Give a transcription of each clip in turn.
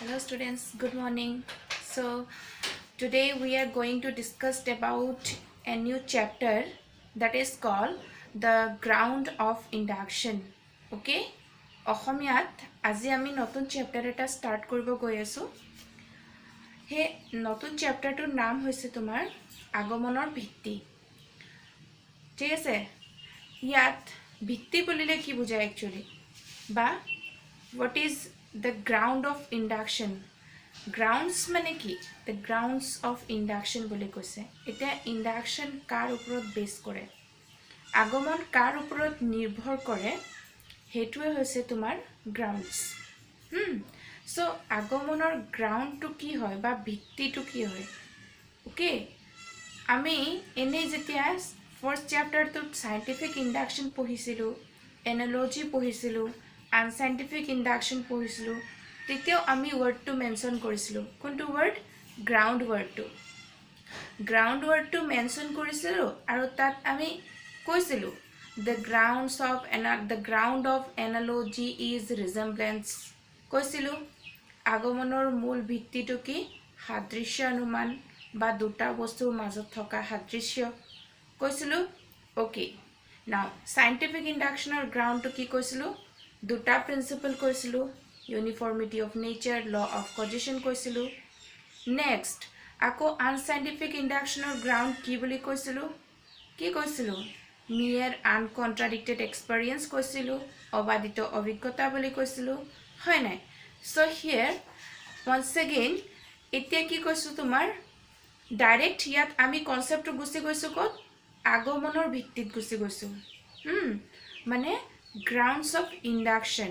Hello students, good morning. So today we are going to discuss about a new chapter that is called the ground of induction. Okay? অসমীয়াত আজি আমি নতুন chapter এটা start কৰিব গৈ আছো। হে নতুন চেপ্টাৰটোৰ নাম হৈছে তোমাৰ আগমনৰ ভিত্তি। ঠিক আছে? ইয়াত ভিত্তি বুলিলে কি বুজায় একচুয়ালি বা what is the ground of induction? Grounds মানে কি? The grounds of induction বুলি কৈছে। এটা induction কাৰ ওপৰত বেস কৰে? আগমন কাৰ ওপৰত নিৰ্ভৰ কৰে? হেতুৱে হৈছে তোমাৰ grounds। So আগমনৰ ground to কি হয় বা ভিত্তি to কি হয়? Okay? আমি এনে যেতিয়া first chapter to scientific induction পঢ়িছিলো, analogy পঢ়িছিলো, unscientific induction পঢ়িছিলো, তেতিয়াও আমি word to mention কৰিছিলো। কোনটো word? Ground word to। Ground word to mention কৰিছিলো আৰু তাত আমি কৈছিলো the ground of analogy is resemblance। কৈছিলো আগমনৰ মূল ভিত্তিটো কি? সাদৃশ্য অনুমান বা দুটা বস্তুৰ মাজত থকা সাদৃশ্য কৈছিলো। Okay, now scientific induction or ground to কি কৈছিলো? দুটা প্ৰিন্সিপল কৈছিলো, uniformity of nature, law of causation কৈছিলো। Next, আকৌ unscientific induction or ground কি বুলি কৈছিলো? কি কৈছিলো? mere uncontradicted experience কৈছিলো, অবাদিত অভিজ্ঞতা বুলি কৈছিলো, হয় নাই? So here once again এতিয়া কি কৈছো তোমাৰ ডাইৰেক্ট ইয়াত আমি কনসেপ্টটো গুছি গৈছো কত? আগমনৰ ভিত্তিত গুছি গৈছো। মানে grounds of induction।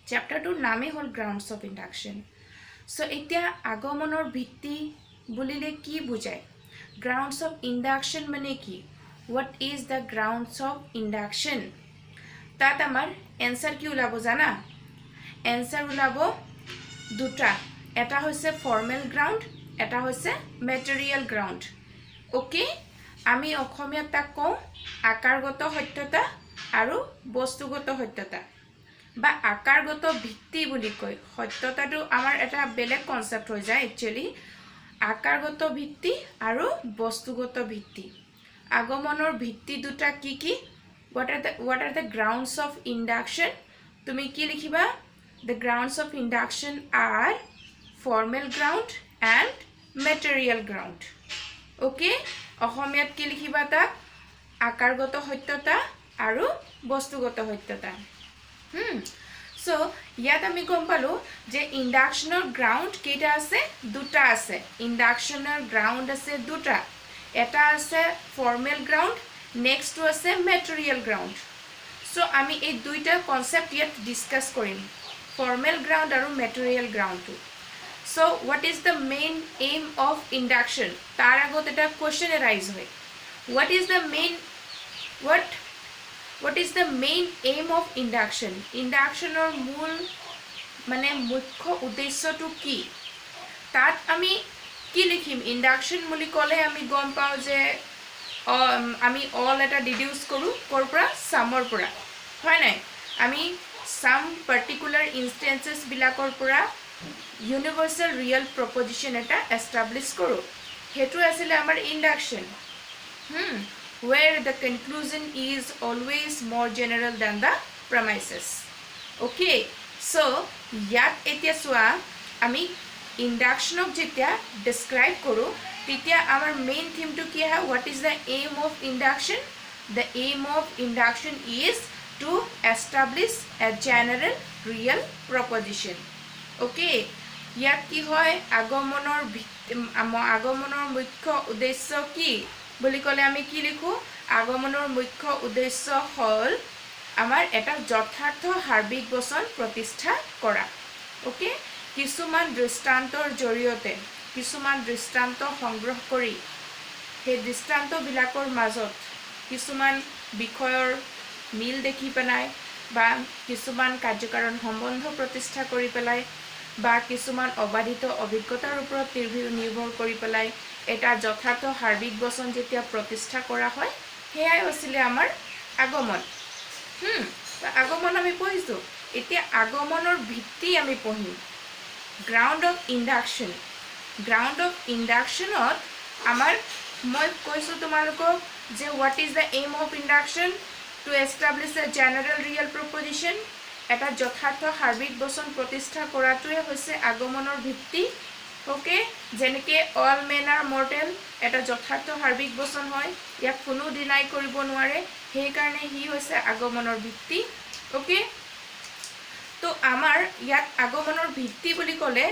চেপ্টাৰটোৰ নামে হ'ল grounds of induction। So এতিয়া আগমনৰ ভিত্তি বুলিলে কি বুজায়? Grounds of induction মানে কি? What is the grounds of induction? তাত আমাৰ answer কি ওলাব জানা? answer ওলাব দুটা। এটা হৈছে formal ground, এটা হৈছে material ground। Okay? আমি অসমীয়াত তাক কওঁ আকাৰগত সত্যতা আৰু বস্তুগত সত্যতা বা আকাৰগত ভিত্তি বুলি কয়। সত্যতাটো আমাৰ এটা বেলেগ কনসেপ্ট হৈ যায় একচুয়ালি। আকাৰগত ভিত্তি আৰু বস্তুগত ভিত্তি। আগমনৰ ভিত্তি দুটা কি কি? What are the grounds of induction? তুমি কি লিখিবা? The grounds of induction are formal ground and material ground. Okay? অসমীয়াত কি লিখিবা তাক? আকাৰগত সত্যতা আৰু বস্তুগত সত্যতা। So ইয়াত আমি গম পালো যে ইন্ডাকশনৰ গ্ৰাউন্ড কেইটা আছে? দুটা আছে। ইন্ডাকশনৰ গ্ৰাউন্ড আছে দুটা। এটা আছে ফৰ্মেল গ্ৰাউন্ড, নেক্সটটো আছে মেটেৰিয়েল গ্ৰাউন্ড। So আমি এই দুইটা কনসেপ্ট ইয়াত ডিসকাস কৰিম, ফৰ্মেল গ্ৰাউন্ড আৰু material গ্ৰাউন্ডটো। So what is the main aim of induction? তাৰ আগত এটা কোৱেশ্চন এৰাইজ হয়। What is the main aim of induction? Induction or মূল মানে মুখ্য উদ্দেশ্যটো কি? তাত আমি কি লিখিম? ইন্ডাকশন বুলি ক'লে আমি গম পাও যে আমি অল এটা ডিডিউস কৰো কৰ পৰা? সামৰ পৰা, হয় নাই? আমি সাম পাৰ্টিকুলাৰ ইনস্টেন্সেস বিলাকৰ পৰা ইউনিভাৰ্সাল ৰিয়েল প্ৰপজিশন এটা এস্টাবলিশ কৰো। হেতু আছিল আমাৰ induction. Where the conclusion is always more general than the premises. Okay, so ইয়াত এতিয়া চোৱা আমি ইন্ডাকশনক যেতিয়া ডেসক্ৰাইব কৰো তেতিয়া আমাৰ মেইন থিমটো কি হয়? What is the aim of induction? The aim of induction is to establish a general real proposition. Okay, ইয়াত কি হয়? আগমনৰ মুখ্য উদ্দেশ্য কি বুলি ক'লে আমি কি লিখো? আগমনৰ মুখ্য উদ্দেশ্য হল আমাৰ এটা যথাৰ্থ হাৰ্বিক বচন প্ৰতিষ্ঠা কৰা। ওকে? কিছুমান দৃষ্টান্তৰ জৰিয়তে কিছুমান দৃষ্টান্ত সংগ্ৰহ কৰি সেই দৃষ্টান্তবিলাকৰ মাজত কিছুমান বিষয়ৰ মিল দেখি পেলাই বা কিছুমান কাৰ্যকাৰণ সম্বন্ধ প্ৰতিষ্ঠা কৰি পেলাই বা কিছুমান অবাধিত অভিজ্ঞতাৰ ওপৰত নিৰ্ভৰ কৰি পেলাই এটা যথাৰ্থ হাৰ্বিক বচন যেতিয়া প্ৰতিষ্ঠা কৰা হয় হেয়াই আছিল আমাৰ আগমন। আগমন আমি পঢ়িছো। এতিয়া আগমনৰ ভিত্তি আমি পঢ়িম। Ground of induction ground of ইণ্ডাকশ্যনত আমাৰ মই কৈছোঁ তোমালোকক যে what is the aim of induction to establish a general real proposition এটা যথাৰ্থ সাৰ্বিক বচন প্ৰতিষ্ঠা কৰাটোৱে হৈছে আগমনৰ ভিত্তি ওকে যেনেকৈ অল মেন আৰ মৰ্টেল এটা যথাৰ্থ সাৰ্বিক বচন হয় ইয়াক কোনো ডিনাই কৰিব নোৱাৰে সেইকাৰণে সি হৈছে আগমনৰ ভিত্তি ওকে তো আমাৰ ইয়াত আগমনৰ ভিত্তি বুলি ক'লে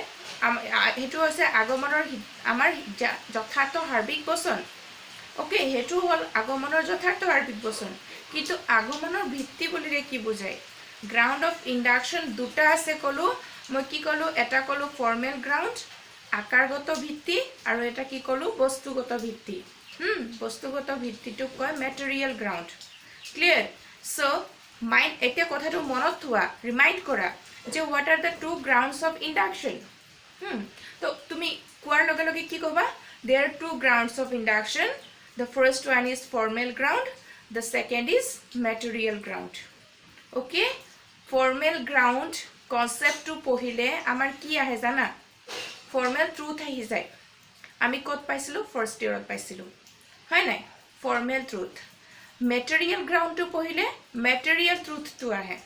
সেইটো হৈছে আগমনৰ আমাৰ যথাৰ্থ সাৰ্বিক বচন ওকে সেইটো হ'ল আগমনৰ যথাৰ্থ সাৰ্বিক বচন কিন্তু আগমনৰ ভিত্তি বুলিলে কি বুজায় গ্ৰাউণ্ড অফ ইণ্ডাকশ্যন দুটা আছে ক'লোঁ মই কি ক'লোঁ এটা ক'লোঁ ফৰ্মেল গ্ৰাউণ্ড আকাৰগত ভিত্তি আৰু এটা কি ক'লোঁ বস্তুগত ভিত্তি বস্তুগত ভিত্তিটোক কয় material ground clear so' mind এতিয়া কথাটো মনত থোৱা ৰিমাইণ্ড কৰা যে what are the two grounds of induction তো তুমি কোৱাৰ লগে লগে কি ক'বা there are two grounds of induction the first one is formal ground the second is material ground okay formal ground কনচেপ্টটো পঢ়িলে আমাৰ কি আহে জানা ফৰ্মেল ট্ৰুথ আহি যায় আমি ক'ত পাইছিলোঁ ফাৰ্ষ্ট ইয়েৰত পাইছিলোঁ হয় নাই ফৰ্মেল ট্ৰুথ মেটেৰিয়েল গ্ৰাউণ্ডটো পঢ়িলে মেটেৰিয়েল ট্ৰুথটো আহে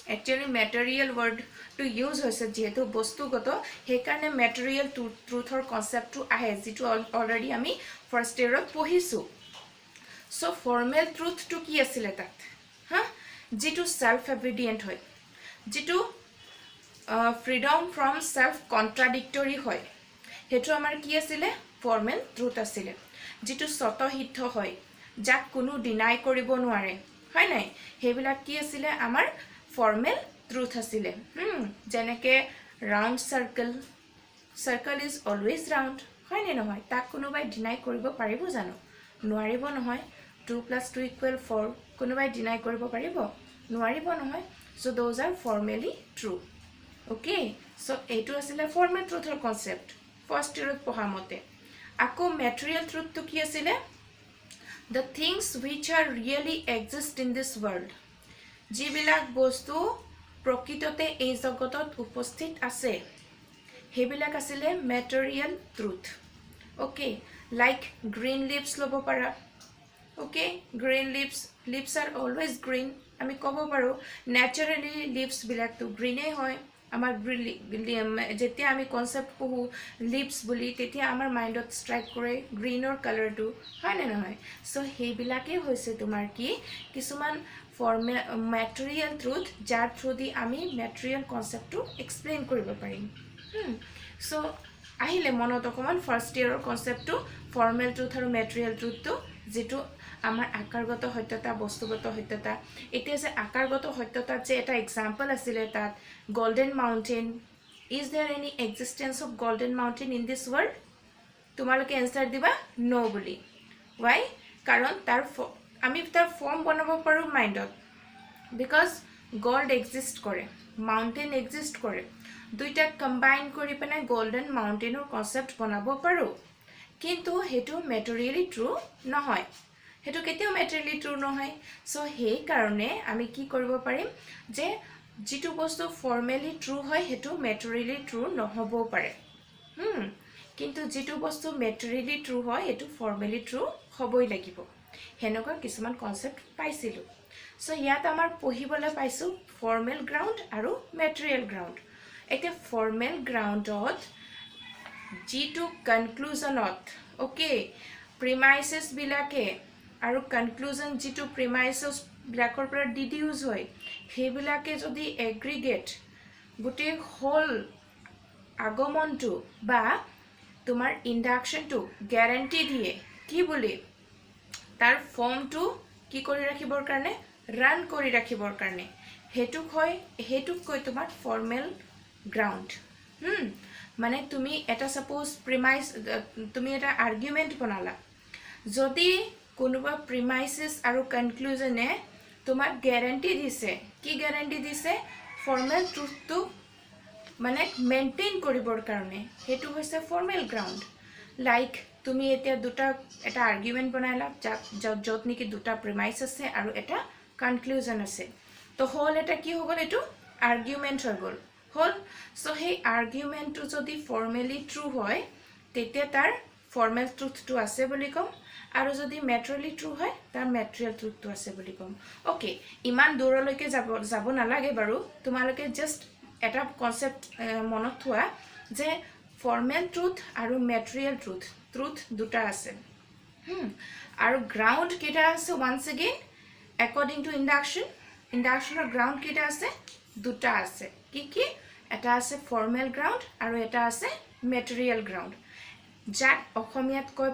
একচুৱেলি মেটেৰিয়েল ৱৰ্ডটো ইউজ হৈছে যিহেতু বস্তুগত সেইকাৰণে মেটেৰিয়েল ট্ৰুথৰ কনচেপ্টটো আহে যিটো অলৰেডি আমি ফাৰ্ষ্ট ইয়েৰত পঢ়িছোঁ চ' ফৰ্মেল ট্ৰুথটো কি আছিলে তাত যিটো ছেল্ফ এভিডিয়েণ্ট হয় যিটো ফ্ৰীডম ফ্ৰম ছেল্ফ কণ্ট্ৰাডিক্টৰী হয় সেইটো আমাৰ কি আছিলে ফৰ্মেল ট্ৰুথ আছিলে যিটো স্বতঃসিদ্ধ হয় যাক কোনো ডিনাই কৰিব নোৱাৰে হয় নাই সেইবিলাক কি আছিলে আমাৰ ফৰ্মেল ট্ৰুথ আছিলে যেনেকৈ round circle is always round হয়নে নহয় তাক কোনোবাই ডিনাই কৰিব পাৰিব জানো নোৱাৰিব নহয় 2 + 2 = 4 কোনোবাই ডিনাই কৰিব পাৰিব নোৱাৰিব নহয় so' those are formally true okay so' এইটো আছিলে ফৰ্মেল ট্ৰুথৰ কনচেপ্ট ফাৰ্ষ্ট ইয়েৰত পঢ়া মতে আকৌ মেটেৰিয়েল ট্ৰুথটো কি আছিলে the things which are really exist in this world যিবিলাক বস্তু প্ৰকৃততে এই জগতত উপস্থিত আছে সেইবিলাক আছিলে material truth okay like green leaves ল'ব পাৰা okay green leaves are always green আমি ক'ব পাৰোঁ নেচাৰেলি লিভছবিলাকতো গ্ৰীণেই হয় আমাৰ যেতিয়া আমি কনচেপ্ট পঢ়োঁ লিভছ বুলি তেতিয়া আমাৰ মাইণ্ডত ষ্ট্ৰাইক কৰে গ্ৰীণৰ কালাৰটো হয়নে নহয় চ' সেইবিলাকেই হৈছে তোমাৰ কি কিছুমান মেটেৰিয়েল ট্ৰুথ যাৰ থ্ৰুদি আমি মেটেৰিয়েল কনচেপ্টটো এক্সপ্লেইন কৰিব পাৰিম চ' আহিলে মনত অকণমান ফাৰ্ষ্ট ইয়েৰৰ কনচেপ্টটো ফৰ্মেল ট্ৰুথ আৰু মেটেৰিয়েল ট্ৰুথটো যিটো আমাৰ আকাৰগত সত্যতা বস্তুগত সত্যতা এতিয়া যে আকাৰগত সত্যতাত যে এটা এক্সাম্পল আছিলে তাত golden mountain is there any existence of golden mountain in this world তোমালোকে এনচাৰ দিবা ন' বুলি ৱাই কাৰণ আমি তাৰ ফৰ্ম বনাব পাৰোঁ মাইণ্ডত বিকজ গল্ড এক্সিষ্ট কৰে মাউণ্টেইন এক্সিষ্ট কৰে দুইটাক কম্বাইন কৰি পেলাই গল্ডেন মাউণ্টেইনৰ কনচেপ্ট বনাব পাৰোঁ কিন্তু সেইটো মেটেৰিয়েলি ট্ৰু নহয় সেইটো কেতিয়াও মেটেৰিয়েলি ট্ৰু নহয় চ' সেইকাৰণে আমি কি কৰিব পাৰিম যে যিটো বস্তু ফৰ্মেলি ট্ৰু হয় সেইটো মেটেৰিয়েলি ট্ৰু নহ'বও পাৰে কিন্তু যিটো বস্তু মেটেৰিয়েলি ট্ৰু হয় সেইটো ফৰ্মেলি ট্ৰু হ'বই লাগিব সেনেকুৱা কিছুমান কনচেপ্ট পাইছিলোঁ চ' ইয়াত আমাৰ পঢ়িবলৈ পাইছোঁ ফৰ্মেল গ্ৰাউণ্ড আৰু মেটেৰিয়েল গ্ৰাউণ্ড এতিয়া ফৰ্মেল গ্ৰাউণ্ডত যিটো কনক্লুজনত অ'কে প্ৰিমাইচেছবিলাকে আৰু কনক্লুজন যিটো প্ৰিমাইচেছবিলাকৰ পৰা ডিডিউচ হয় সেইবিলাকে যদি এগ্ৰিগেট গোটেই হোল আগমনটো বা তোমাৰ ইণ্ডাকশ্যনটো গেৰাণ্টি দিয়ে কি বুলি তাৰ ফৰ্মটো কি কৰি ৰাখিবৰ কাৰণে ৰান কৰি ৰাখিবৰ কাৰণে সেইটোক কয় তোমাৰ ফৰ্মেল গ্ৰাউণ্ড মানে তুমি এটা ছাপ'জ তুমি এটা আৰ্গুমেণ্ট বনালা যদি কোনোবা প্ৰিমাইচেছ আৰু কনক্লুজনে তোমাক গেৰাণ্টি দিছে কি গেৰাণ্টি দিছে ফৰ্মেল ট্ৰুথটো মানে মেইনটেইন কৰিবৰ কাৰণে সেইটো হৈছে ফৰ্মেল গ্ৰাউণ্ড লাইক তুমি এতিয়া এটা আৰ্গুমেণ্ট বনালা য'ত নেকি দুটা প্ৰিমাইচ আছে আৰু এটা কনক্লুজন আছে তো হ'ল এটা কি হৈ গ'ল এইটো আৰ্গুমেণ্ট হৈ গ'ল হল সো হে আৰ্গুমেন্টটো যদি ফৰ্মালি ট্ৰু হয় তেতিয়া তাৰ ফৰ্মাল ট্ৰুথটো আছে বুলি কম আৰু যদি ম্যাটেৰিয়েলি ট্ৰু হয় তাৰ ম্যাটেৰিয়েল ট্ৰুথটো আছে বুলি কম ওকে ইমান দূৰলৈকে যাব নালাগে বাৰু তোমালোকে জাস্ট এটা কনসেপ্ট মনত থোৱা যে ফৰ্মাল ট্ৰুথ আৰু ম্যাটেৰিয়েল ট্ৰুথ দুটা আছে আৰু গ্ৰাউন্ড কেটা আছে ওয়ান্স अगेन according to ইন্ডাকশনৰ গ্ৰাউন্ড কেটা আছে দুটা আছে কি এটা আছে ফৰ্মাল গ্ৰাউন্ড আৰু এটা আছে ম্যাটেৰিয়েল গ্ৰাউন্ড যাক অসমীয়াত কয়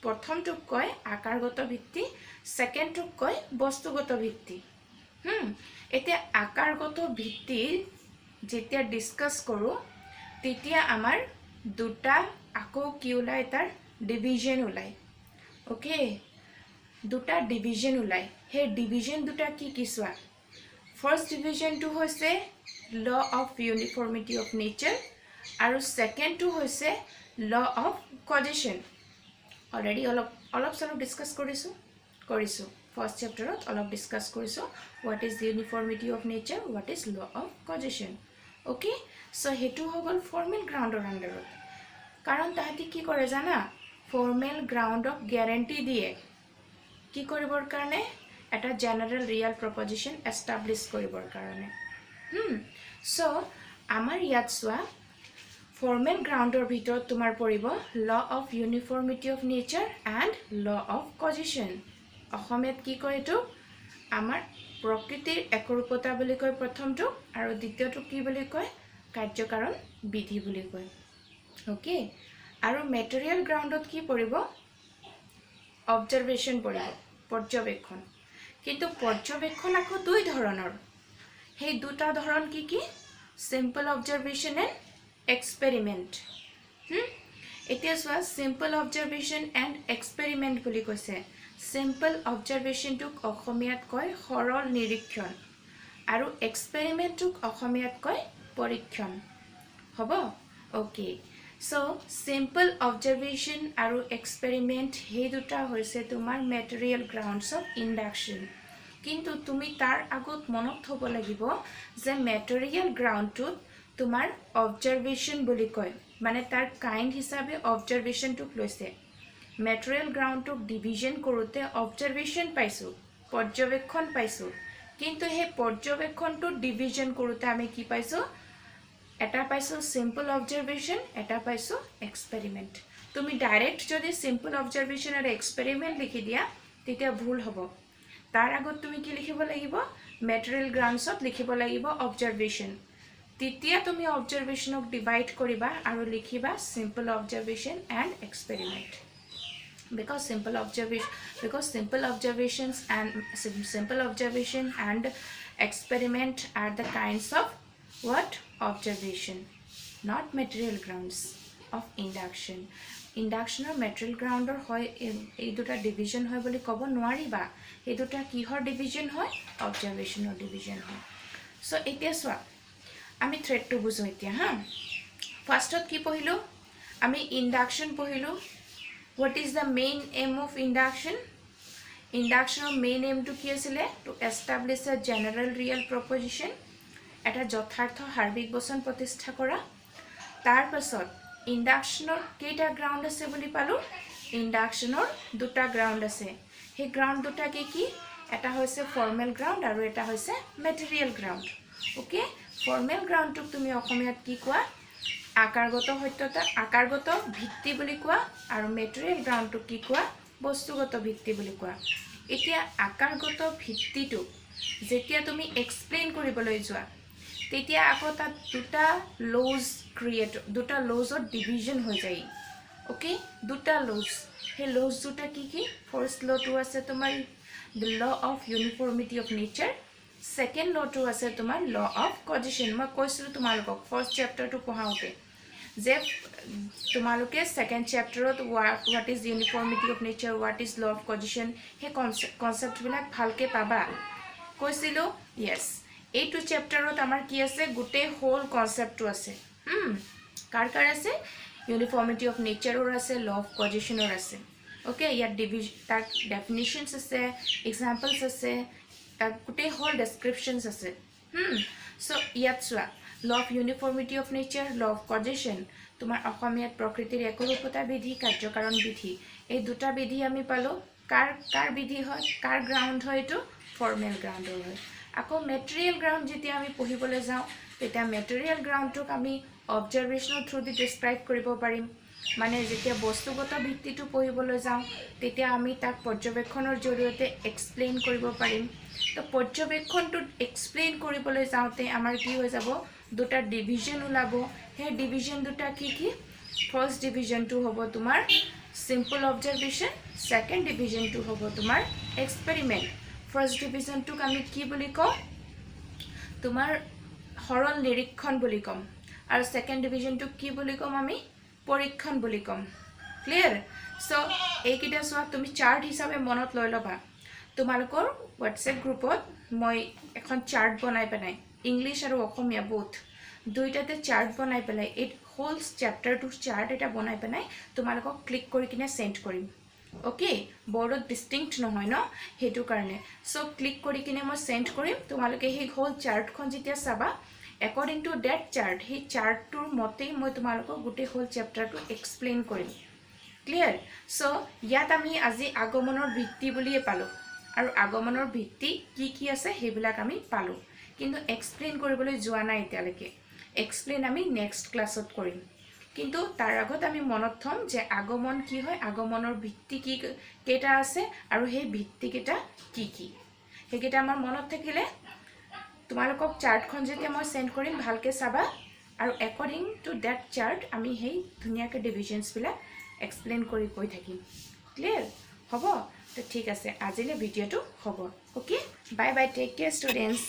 প্ৰথমটোক কয় আকাৰগত ভিত্তি সেকেন্ডটোক কয় বস্তুগত ভিত্তি এতিয়া আকাৰগত ভিত্তি যেতিয়া ডিসকাস কৰো তেতিয়া আমাৰ দুটা আকৌ কি ওলাই তাৰ ডিভিজন ওলাই ওকে দুটা ডিভিজন ওলাই হে ডিভিজন দুটা কি কিছোৱা ফাৰ্স্ট ডিভিজন টু হৈছে ল অফ ইউনিফৰ্মিটি অফ নেচাৰ আৰু সেকেন্ড টু হৈছে ল অফ কজেশন অলৰেডি অলপ ডিসকাস কৰিছো ফাৰ্স্ট চ্যাপ্টাৰত অলপ ডিসকাস কৰিছো what is uniformity of nature what is law of causation okay so হেতু হগল ফর্মাল গ্ৰাউন্ডৰ আন্ডাৰত কাৰণ তাহাতি কি কৰে জানা ফৰ্মাল গ্ৰাউন্ডক গ্যাৰান্টি দিয়ে কি কৰিবৰ কাৰণে এটা জেনাৰেল ৰিয়েল প্ৰপোজিশন এস্টাবলিশ কৰিবৰ কাৰণে সো আমাৰ ইয়াত সোৱা ফৰ্মাল গ্ৰাউন্ডৰ ভিতৰত তোমাৰ পৰিব law of uniformity of nature and law of causation অসমীয়াত কি কয় এটো আমাৰ প্ৰকৃতিৰ একৰূপতা বুলি কয় প্ৰথমটো আৰু দ্বিতীয়টো কি বুলি কয় কাৰ্যকাৰণ বিধি বুলি কয় ওকে আৰু ম্যাটেৰিয়েল গ্ৰাউন্ডত কি পৰিব অবজাৰভেশন পৰিব পৰ্যবেক্ষণ কিন্তু পৰ্যবেক্ষণ আকৌ দুই ধৰণৰ সেই দুটা ধৰণ কি সিম্পল অবজাৰভেশন এন্ড এক্সপেৰিমেন্ট এতিয়া সোৱা সিম্পল অবজাৰভেশন এন্ড এক্সপেৰিমেন্ট বুলি কৈছে সিম্পল অবজাৰভেশনটোক অসমীয়াত কয় সৰল নিৰীক্ষণ আৰু এক্সপেৰিমেন্টটোক অসমীয়াত কয় পৰীক্ষণ হ'ব ওকে সো সিম্পল অবজাৰভেশন আৰু এক্সপেৰিমেন্ট হে দুটা হৈছে তোমাৰ ম্যাটেৰিয়েল গ্ৰাউন্ডস অফ ইন্ডাকশন কিন্তু তুমি তাৰ আগত মনত থব লাগিব যে ম্যাটেৰিয়েল গ্ৰাউন্ডটোত তোমাৰ অবজাৰভেশন বুলি কয় মানে তাৰ কাইন্ড হিচাপে অবজাৰভেশনটোক লৈছে ম্যাটেৰিয়েল গ্ৰাউন্ডটোক ডিভিজন কৰোতে অবজাৰভেশন পাইছো পৰ্যবেক্ষণ পাইছো কিন্তু হে পৰ্যবেক্ষণটো ডিভিজন কৰোতে আমি কি পাইছো এটা পাইছো সিম্পল অবজাৰভেশন এটা পাইছো এক্সপেৰিমেন্ট তুমি ডাইৰেক্ট যদি সিম্পল অবজাৰভেশন আৰু এক্সপেৰিমেন্ট লিখি দিয়া তেতিয়া ভুল হ'ব তাৰ আগত তুমি কি লিখিব লাগিব ম্যাটেৰিয়েল গ্ৰাউন্ডছত লিখিব লাগিব অবজাৰভেশন তেতিয়া তুমি অবজাৰভেশনক ডিভাইড কৰিবা আৰু লিখিবা simple observation and experiment because simple observations and experiment are the kinds of what observation not material grounds of induction or material ground or hoy ei duta division hoy boli kobo nwariba ei duta kihor division hoy observation or division hoy so etia swa ami thread to buzo etia ha first ki pohilo ami induction pohilo what is the main aim of induction or main aim to ki asile to establish a general real proposition এটা যথার্থ হার্বিক বচন প্ৰতিষ্ঠা কৰা তাৰ পাছত ইন্ডাকশনৰ কেইটা ground আছে বুলি পালো ইন্ডাকশনৰ দুটা গ্ৰাউন্ড আছে হে গ্ৰাউন্ড দুটা কি এটা হৈছে ফৰ্মাল গ্ৰাউন্ড আৰু এটা হৈছে ম্যাটেৰিয়েল গ্ৰাউন্ড ওকে ফৰ্মাল গ্ৰাউন্ডটোক তুমি অসমীয়াত কি কোৱা আকাৰগত সত্যতা আকাৰগত ভিত্তি বুলি কোৱা আৰু ম্যাটেৰিয়েল গ্ৰাউন্ডটোক কি কোৱা বস্তুগত ভিত্তি বুলি কোৱা এতিয়া আকাৰগত ভিত্তিটো যেতিয়া তুমি এক্সপ্লেইন কৰিবলৈ যোৱা তেতিয়া আকৌ তাত দুটা দুটা লজৰ ডিভিজন হৈ যায় ওকে দুটা লজ হে লজ দুটা কি ফার্স্ট লটো আছে তোমাৰ the law of uniformity of nature second law to আছে তোমাৰ law of causation মই কৈছিলো তোমালোকক ফাৰ্স্ট চ্যাপ্টাৰ টু পঢ়াওতে যে তোমালোকে second চ্যাপ্টাৰত what is uniformity of nature what is law of causation হে কনসেপ্ট বিলাক ভালকে পাবা কৈছিলো yes এইটো চ্যাপ্টাৰত আমাৰ কি আছে গুটে হোল কনসেপ্টটো আছে কাৰ আছে ইউনিফৰ্মিটি অফ নেচাৰৰ আছে ল অফ কজেশনৰ আছে ওকে ইয়াত ডিভিজন তাৰ ডেফিনিশনস আছে এক্সাম্পলস আছে তাৰ গুটে হোল ডেসক্ৰিপশনস আছে সো ইয়াত সোৱা law of uniformity of nature, law of causation, তোমাৰ অসমীয়াত প্ৰকৃতিৰ একৰূপতা বিধি, কাৰ্যকাৰণ বিধি, এই দুটা বিধি আমি পালোঁ। কাৰ বিধি হয়, কাৰ গ্ৰাউণ্ড হয়, এইটো ফৰ্মেল গ্ৰাউণ্ডৰ হয়। আকৌ মেটেৰিয়েল গ্ৰাউণ্ড যেতিয়া আমি পঢ়িবলৈ যাওঁ, তেতিয়া মেটেৰিয়েল গ্ৰাউণ্ডটোক আমি অবজাৰভেশ্যনৰ থ্ৰু দি ডিছক্ৰাইব কৰিব পাৰিম। মানে যেতিয়া বস্তুগত ভিত্তিটো পঢ়িবলৈ যাওঁ, তেতিয়া আমি তাক পৰ্যবেক্ষণৰ জৰিয়তে এক্সপ্লেইন কৰিব পাৰিম। তো পৰ্যবেক্ষণটোত এক্সপ্লেইন কৰিবলৈ যাওঁতে আমাৰ কি হৈ যাব, দুটা ডিভিজন ওলাব। সেই ডিভিজন দুটা কি কি? ফাৰ্ষ্ট ডিভিজনটো হ'ব তোমাৰ চিম্পল অবজাৰভেশ্যন, ছেকেণ্ড ডিভিজনটো হ'ব তোমাৰ এক্সপেৰিমেণ্ট। ফাৰ্ষ্ট ডিভিজনটোক আমি কি বুলি কওঁ, তোমাৰ সৰল নিৰীক্ষণ বুলি ক'ম, আৰু ছেকেণ্ড ডিভিজনটোক কি বুলি ক'ম, আমি পৰীক্ষণ বুলি ক'ম। ক্লিয়াৰ? চ' এইকেইটা চোৱা, তুমি চাৰ্ট হিচাপে মনত লৈ ল'বা। তোমালোকৰ হোৱাটছএপ গ্ৰুপত মই এখন চাৰ্ট বনাই পেলাই, ইংলিছ আৰু অসমীয়া বোথ দুইটাতে চাৰ্ট বনাই পেলাই, এই হোল চেপ্টাৰটোৰ চাৰ্ট এটা বনাই পেলাই তোমালোকক ক্লিক কৰি কিনে চেণ্ড কৰিম। অ'কে, বৰ্ডত ডিষ্টিংক্ট নহয় ন, সেইটো কাৰণে। চ' ক্লিক কৰি কিনে মই চেণ্ড কৰিম। তোমালোকে সেই হোল চাৰ্টখন যেতিয়া চাবা, একৰ্ডিং টু ডেট চাৰ্ট, সেই চাৰ্টটোৰ মতেই মই তোমালোকক গোটেই হোল চেপ্টাৰটো এক্সপ্লেইন কৰিম। ক্লিয়াৰ? চ' ইয়াত আমি আজি আগমনৰ ভিত্তি বুলিয়ে পালোঁ, আৰু আগমনৰ ভিত্তি কি কি আছে সেইবিলাক আমি পালোঁ, কিন্তু এক্সপ্লেইন কৰিবলৈ যোৱা নাই এতিয়ালৈকে। এক্সপ্লেইন আমি নেক্সট ক্লাছত কৰিম। কিন্তু তাৰ আগত আমি মনত থ'ম যে আগমন কি হয়, আগমনৰ ভিত্তি কি কেইটা আছে, আৰু সেই ভিত্তিকেইটা কি কি, সেইকেইটা আমাৰ মনত থাকিলে তোমালোকক চাৰ্টখন যেতিয়া মই চেণ্ড কৰিম ভালকৈ চাবা, আৰু একৰ্ডিং টু ডেট চাৰ্ট আমি সেই ধুনীয়াকৈ ডিভিজনছবিলাক এক্সপ্লেইন কৰি কৈ থাকিম। ক্লিয়াৰ? হ'ব? তো ঠিক আছে, আজিলৈ ভিডিঅ'টো হ'ব। Okay, bye bye, take care students.